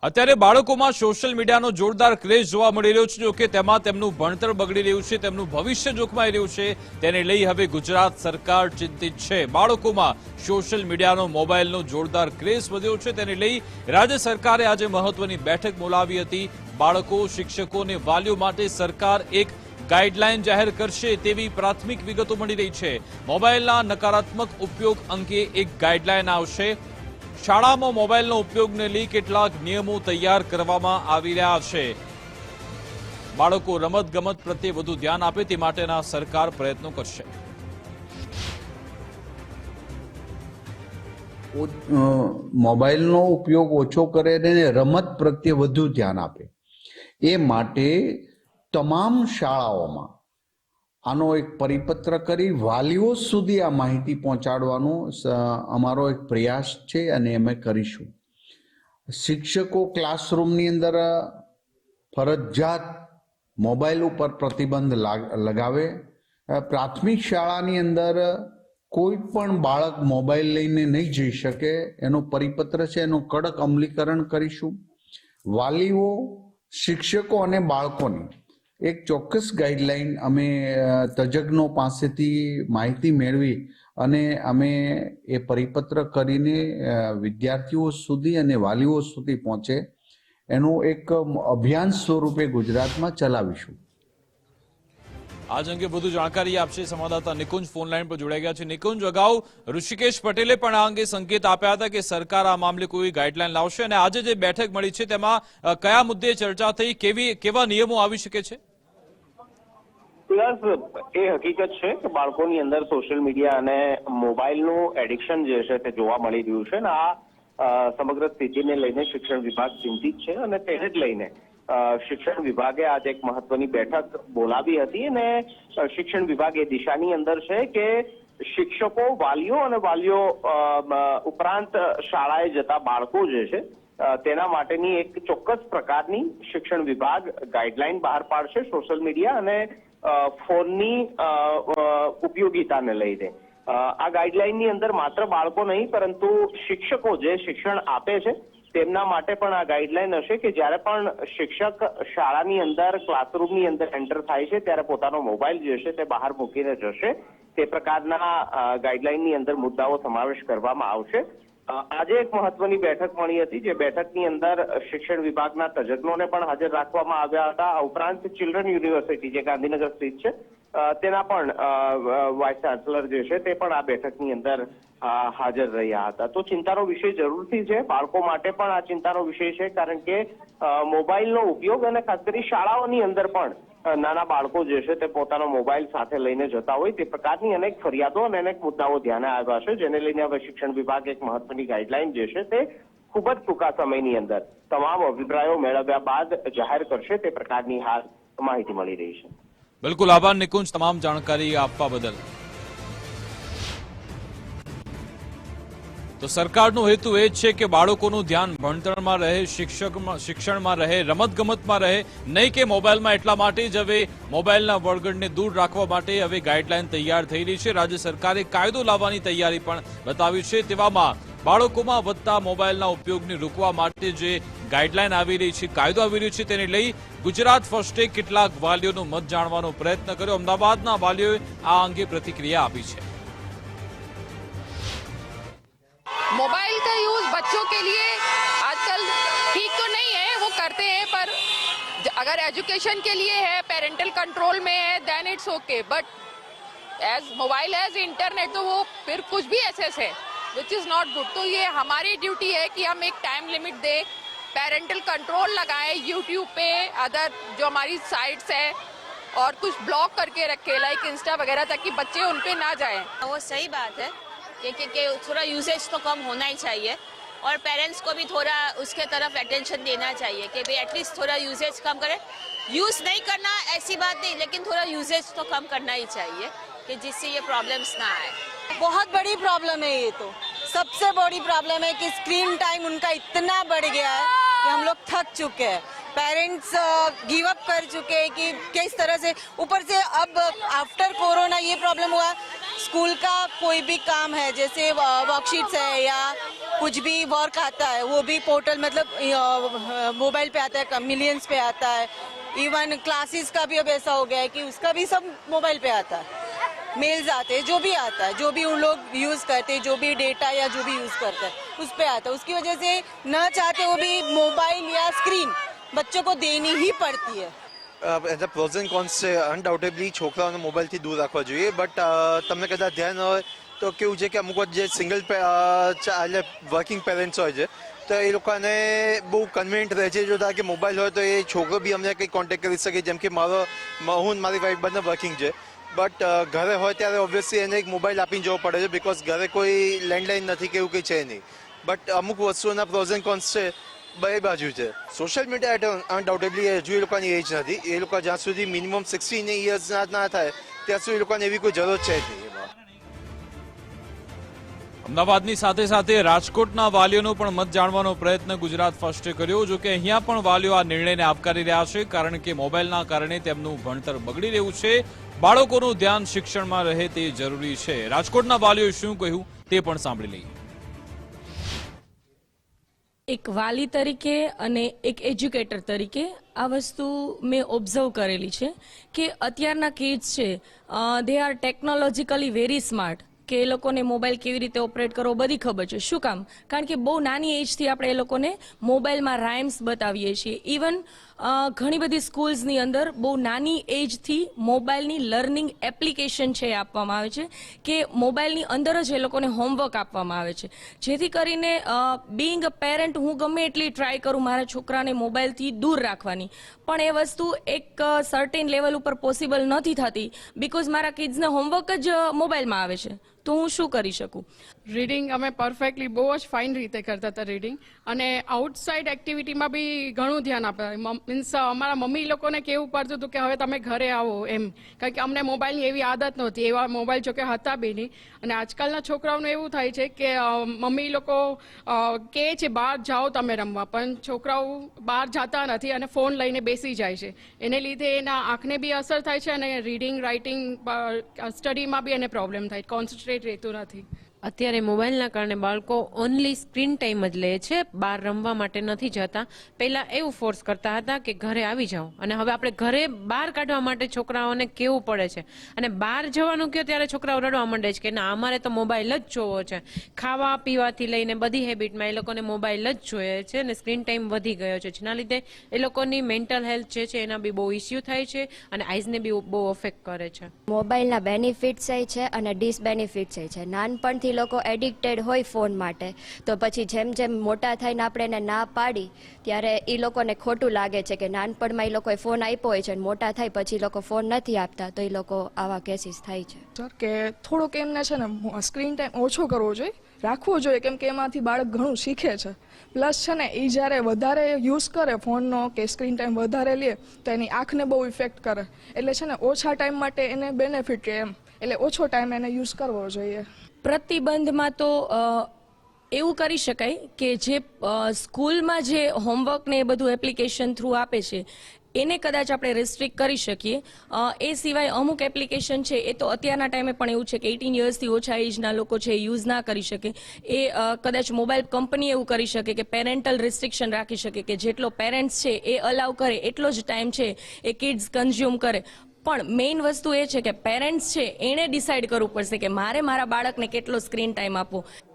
અત્યારે બાળકોમાં સોશિયલ મીડિયાનો જોરદાર ક્રેઝ જોવા મળી રહ્યો છે, જોકે તેમાં તેમનું ભણતર બગડી રહ્યું છે, તેમનું ભવિષ્ય જોખમાઈ રહ્યું છે, તેને લઈ હવે ગુજરાત સરકાર ચિંતિત છે। બાળકોમાં સોશિયલ મીડિયાનો મોબાઈલનો જોરદાર ક્રેઝ વધ્યો છે, તેને લઈ રાજ્ય સરકારે આજે મહત્વની બેઠક બોલાવી હતી। બાળકો, શિક્ષકો અને વાલીઓ માટે સરકાર એક ગાઈડલાઈન જાહેર કરશે તેવી પ્રાથમિક વિગતો મળી રહી છે। મોબાઈલના નકારાત્મક ઉપયોગ અંગે એક ગાઈડલાઈન આવશે। શાળામાં મોબાઈલનો ઉપયોગને લઈ કેટલાક નિયમો તૈયાર કરવામાં આવી રહ્યા છે। બાળકો રમતગમત પ્રત્યે વધુ ધ્યાન આપે તે માટેના સરકાર પ્રયત્નો કરશે। મોબાઈલનો ઉપયોગ ઓછો કરે અને રમત પ્રત્યે વધુ ધ્યાન આપે એ માટે તમામ શાળાઓમાં આનો એક પરિપત્ર કરી વાલીઓ સુધી આ માહિતી પહોંચાડવાનો અમારો એક પ્રયાસ છે અને અમે કરીશું। શિક્ષકો ક્લાસરૂમની અંદર ફરજિયાત મોબાઈલ ઉપર પ્રતિબંધ લગાવે। પ્રાથમિક શાળાની અંદર કોઈ પણ બાળક મોબાઈલ લઈને નહીં જઈ શકે એનો પરિપત્ર છે, એનું કડક અમલીકરણ કરીશું। વાલીઓ, શિક્ષકો અને બાળકોની એક ચોક્કસ ગાઈડલાઈન અમે તજજ્ઞો પાસેથી માહિતી મેળવી અને અમે એ પરિપત્ર કરીને વિદ્યાર્થીઓ સુધી અને વાલીઓ સુધી પહોંચે એનું એક અભિયાન સ્વરૂપે ગુજરાતમાં ચલાવીશું। આજ અંગે વધુ જાણકારી આપશે સંવાદદાતા નિકુંજ ફોન લાઈન પર જોડાઈ ગયા છે। નિકુંજ, અગાઉ ઋષિકેશ પટેલે પણ આ અંગે સંકેત આપ્યા હતા કે સરકાર આ મામલે કોઈ ગાઈડલાઈન લાવશે અને આજે જે બેઠક મળી છે તેમાં કયા મુદ્દે ચર્ચા થઈ, કેવા નિયમો આવી શકે છે? એ હકીકત છે કે બાળકોની અંદર સોશિયલ મીડિયા અને મોબાઈલનું એડિક્શન જે છે તે જોવા મળી રહ્યું છે ને આ સમગ્ર સ્થિતિને લઈને શિક્ષણ વિભાગ ચિંતિત છે અને તેને જ લઈને શિક્ષણ વિભાગે આજે એક મહત્વની બેઠક બોલાવી હતી અને શિક્ષણ વિભાગ એ દિશાની અંદર છે કે શિક્ષકો, વાલીઓ અને વાલીઓ ઉપરાંત શાળાએ જતા બાળકો જે છે તેના માટેની એક ચોક્કસ પ્રકારની શિક્ષણ વિભાગ ગાઈડલાઈન બહાર પાડશે સોશિયલ મીડિયા અને ફોનની ઉપયોગિતાને લઈને। આ ગાઈડલાઈનની અંદર માત્ર બાળકો નહીં પરંતુ શિક્ષકો જે શિક્ષણ આપે છે તેમના માટે પણ આ ગાઈડલાઈન હશે કે જ્યારે પણ શિક્ષક શાળાની અંદર ક્લાસરૂમની અંદર એન્ટર થાય છે ત્યારે પોતાનો મોબાઈલ જે છે તે બહાર મૂકીને જશે। તે પ્રકારના ગાઈડલાઈનની અંદર મુદ્દાઓ સમાવેશ કરવામાં આવશે। આજે એક મહત્વની બેઠક મળી હતી જે બેઠકની અંદર શિક્ષણ વિભાગના તજજ્ઞોને પણ હાજર રાખવામાં આવ્યા હતા। આ ઉપરાંત ચિલ્ડ્રન યુનિવર્સિટી જે ગાંધીનગર સ્થિત છે તેના પણ વાઇસ ચાન્સલર જે છે તે પણ આ બેઠકની અંદર હાજર રહ્યા હતા। તો ચિંતાનો વિષય જરૂરથી છે, બાળકો માટે પણ આ ચિંતાનો વિષય છે કારણ કે મોબાઈલનો ઉપયોગ અને ખાસ કરી શાળાઓની અંદર પણ નાના બાળકો જે છે તે પોતાનો મોબાઈલ સાથે લઈને જતા હોય તે પ્રકારની અનેક ફરિયાદો અને અનેક મુદ્દાઓ ધ્યાને આવ્યા છે જેને લઈને હવે શિક્ષણ વિભાગ એક મહત્વની ગાઈડલાઈન જે છે તે ખૂબ જ ટૂંકા સમયની અંદર તમામ અભિપ્રાયો મેળવ્યા બાદ જાહેર કરશે તે પ્રકારની હાલ માહિતી મળી રહી છે। બિલકુલ, આભાર નિકુંજ તમામ જાણકારી આપવા બદલ। તો સરકારનો હેતુ એ જ છે કે બાળકોનું ધ્યાન ભણતરમાં રહે, શિક્ષણમાં રહે, રમતગમતમાં રહે, નહીં કે મોબાઈલમાં। એટલા માટે જ હવે મોબાઈલના વળગડને દૂર રાખવા માટે હવે ગાઈડલાઈન તૈયાર થઈ રહી છે। રાજ્ય સરકારે કાયદો લાવવાની તૈયારી પણ બતાવી છે। તેવામાં બાળકોમાં વધતા મોબાઈલના ઉપયોગને રોકવા માટે જે ગાઈડલાઈન આવી રહી છે, કાયદો આવી રહ્યો છે, તેને લઈ ગુજરાત ફર્સ્ટે કેટલાક વાલીઓનો મત જાણવાનો પ્રયત્ન કર્યો। અમદાવાદના વાલીઓએ આ અંગે પ્રતિક્રિયા આપી છે। मोबाइल का यूज बच्चों के लिए आजकल ठीक तो नहीं है, वो करते हैं, पर अगर एजुकेशन के लिए है, पेरेंटल कंट्रोल में है, then it's okay, but as mobile as internet तो वो फिर कुछ भी एक्सेस है विच इज़ नॉट गुड। तो ये हमारी ड्यूटी है कि हम एक टाइम लिमिट दें, पेरेंटल कंट्रोल लगाएं यूट्यूब पे, अदर जो हमारी साइट्स है और कुछ ब्लॉक करके रखे लाइक इंस्टा वगैरह ताकि बच्चे उन पे ना जाएं। वो सही बात है कि थोड़ा यूसेज तो कम होना ही चाहिए और पेरेंट्स को भी थोड़ा उसके तरफ अटेंशन देना चाहिए कि भाई एटलीस्ट थोड़ा यूसेज कम करें। यूज़ नहीं करना ऐसी बात नहीं, लेकिन थोड़ा यूसेज तो कम करना ही चाहिए कि जिससे ये प्रॉब्लम्स ना आए। बहुत बड़ी प्रॉब्लम है ये, तो सबसे बड़ी प्रॉब्लम है कि स्क्रीन टाइम उनका इतना बढ़ गया है कि हम लोग थक चुके हैं। पेरेंट्स गिव अप कर चुके हैं कि किस तरह से, ऊपर से अब आफ्टर कोरोना ये प्रॉब्लम हुआ, स्कूल का कोई भी काम है जैसे वर्कशीट्स है या कुछ भी वर्क आता है वो भी पोर्टल मतलब मोबाइल पे आता है, मिलियंस पे आता है। इवन क्लासेस का भी अब ऐसा हो गया है कि उसका भी सब मोबाइल पे आता है, मेल्स आते हैं, जो भी आता है, जो भी उन लोग यूज़ करते हैं, जो भी डेटा या जो भी यूज़ करते हैं उस पे आता है। उसकी वजह से न चाहते वो भी मोबाइल या स्क्रीन बच्चों को देनी ही पड़ती है। As a pros and cons છે અનડાઉટેબલી છોકરાઓને મોબાઈલથી દૂર રાખવા જોઈએ, બટ તમને કદાચ ધ્યાન હોય તો કેવું છે કે અમુક વાર જે સિંગલ એટલે વર્કિંગ પેરેન્ટ્સ હોય છે તો એ લોકોને બહુ કન્વિનિયન્ટ રહે છે જો ધારો કે મોબાઈલ હોય તો એ છોકરો બી અમને કંઈક કોન્ટેક્ટ કરી શકે, જેમ કે હું ને મારી વાઈફ બંને વર્કિંગ છે, બટ ઘરે હોય ત્યારે ઓબ્વિયસલી એને એક મોબાઈલ આપીને જવો પડે છે બિકોઝ ઘરે કોઈ લેન્ડલાઇન નથી કે એવું કંઈ છે નહીં. બટ અમુક વસ્તુઓના પ્રોઝ એન્ડ કોન્સ છે બે બાજુ છે. સોશિયલ મીડિયા અનડાઉટેબલી હજુ એ લોકોની એજ નથી, એ લોકો જ્યાં સુધી મિનિમમ 16 યર્સ ના થાય ત્યાં સુધી એ લોકોને એવી કોઈ જરૂર છે જ નહીં. અમદાવાદની સાથે સાથે રાજકોટના વાલીઓનો પણ મત જાણવાનો પ્રયત્ન ગુજરાત ફર્સ્ટે કર્યો. જો કે અહીંયા પણ વાલીઓ આ નિર્ણયને આવકારી રહ્યા છે, કારણ કે મોબાઈલના કારણે તેમનું ભણતર બગડી રહ્યું છે. બાળકોનું ધ્યાન શિક્ષણમાં રહે તે જરૂરી છે. રાજકોટના વાલીઓએ શું કહ્યું તે પણ સાંભળી લઈએ. એક વાલી તરીકે અને એક એજ્યુકેટર તરીકે આ વસ્તુ મેં ઓબ્ઝર્વ કરેલી છે કે અત્યારના કિડ્સ છે they are technologically very smart, કે એ લોકોને મોબાઈલ કેવી રીતે ઓપરેટ કરવો બધી ખબર છે. શું કામ? કારણ કે બહુ નાની એજથી આપણે એ લોકોને મોબાઈલમાં રાઇમ્સ બતાવીએ છીએ. ઇવન ઘણી બધી સ્કૂલ્સની અંદર બહુ નાની એજથી મોબાઈલની લર્નિંગ એપ્લિકેશન છે એ આપવામાં આવે છે, કે મોબાઈલની અંદર જ એ લોકોને હોમવર્ક આપવામાં આવે છે, જેથી કરીને બિંગ અ પેરેન્ટ હું ગમે એટલી ટ્રાય કરું મારા છોકરાને મોબાઈલથી દૂર રાખવાની, પણ એ વસ્તુ એક સર્ટેન લેવલ ઉપર પોસિબલ નથી થતી બિકોઝ મારા કિડ્સને હોમવર્ક જ મોબાઈલમાં આવે છે. તો હું શું કરી શકું? રીડિંગ અમે પરફેક્ટલી બહુ જ ફાઇન રીતે કરતા હતા રીડિંગ, અને આઉટસાઇડ એક્ટિવિટીમાં બી ઘણું ધ્યાન આપતા. મીન્સ અમારા મમ્મી લોકોને કેવું પડતું હતું કે હવે તમે ઘરે આવો એમ, કારણ કે અમને મોબાઈલની એવી આદત નહોતી, એવા મોબાઈલ જોકે હતા બી નહીં. અને આજકાલના છોકરાઓનું એવું થાય છે કે મમ્મી લોકો કહે છે બહાર જાઓ તમે રમવા, પણ છોકરાઓ બહાર જતા નથી અને ફોન લઈને બેસી જાય છે. એને લીધે એના આંખને બી અસર થાય છે અને રીડિંગ રાઇટિંગ સ્ટડીમાં બી એને પ્રોબ્લેમ થાય, કોન્સન્ટ્રેટ રહેતું નથી. અત્યારે મોબાઈલના કારણે બાળકો ઓનલી સ્ક્રીન ટાઈમ જ લે છે, બહાર રમવા માટે નથી જતા. પહેલાં એવું ફોર્સ કરતા હતા કે ઘરે આવી જાઓ, અને હવે આપણે ઘરે બહાર કાઢવા માટે છોકરાઓને કહેવું પડે છે, અને બહાર જવાનું કહો ત્યારે છોકરાઓ રડવા માંડે છે કે ના અમારે તો મોબાઈલ જ જોવો છે. ખાવા પીવાથી લઈને બધી હેબિટમાં એ લોકોને મોબાઈલ જ જોઈએ છે, અને સ્ક્રીન ટાઈમ વધી ગયો છે, જેના લીધે એ લોકોની મેન્ટલ હેલ્થ જે છે એના બી બહુ ઇસ્યુ થાય છે, અને આઈઝને બી બહુ અફેક્ટ કરે છે. મોબાઈલના બેનિફિટ્સ છે અને ડિસબેનિફિટ્સ છે. નાનપણથી લોકો એડિક્ટેડ હોય ફોન માટે, તો પછી જેમ જેમ મોટા થઈને આપણે એને ના પાડી ત્યારે એ લોકોને ખોટું લાગે છે કે નાનપણમાં એ લોકોએ ફોન આપ્યો હોય છે અને મોટા થાય પછી લોકો ફોન નથી આપતા, તો એ લોકો આવા કેસીસ થાય છે. સર કે થોડોક એમને છે ને સ્ક્રીન ટાઈમ ઓછો કરવો જોઈએ, રાખવો જોઈએ, કેમ કે એમાંથી બાળક ઘણું શીખે છે. પ્લસ છે ને એ જ્યારે વધારે યુઝ કરે ફોનનો કે સ્ક્રીન ટાઈમ વધારે લે તો એની આંખને બહુ ઇફેક્ટ કરે, એટલે છે ને ઓછા ટાઈમ માટે એને બેનિફિટ રહે એમ, એટલે ઓછો ટાઈમ એને યુઝ કરવો જોઈએ. પ્રતિબંધમાં તો એવું કરી શકાય કે જે સ્કૂલમાં જે હોમવર્ક ને એ બધું એપ્લિકેશન થ્રુ આપે છે એને કદાચ આપણે રિસ્ટ્રિક્ટ કરી શકીએ. એ સિવાય અમુક એપ્લિકેશન છે એ તો અત્યારના ટાઈમે પણ એવું છે કે 18 યર્સથી ઓછા એજના લોકો છે યુઝ ના કરી શકે. એ કદાચ મોબાઈલ કંપની એવું કરી શકે કે પેરેન્ટલ રિસ્ટ્રિક્શન રાખી શકે કે જેટલો પેરેન્ટ્સ છે એ અલાઉ કરે એટલો જ ટાઈમ છે એ કિડ્સ કન્ઝ્યુમ કરે. પણ મેઇન વસ્તુ એ છે કે પેરેન્ટ્સ છે એણે ડિસાઇડ કરવું પડશે કે મારે મારા બાળકને કેટલો સ્ક્રીન ટાઈમ આપવો.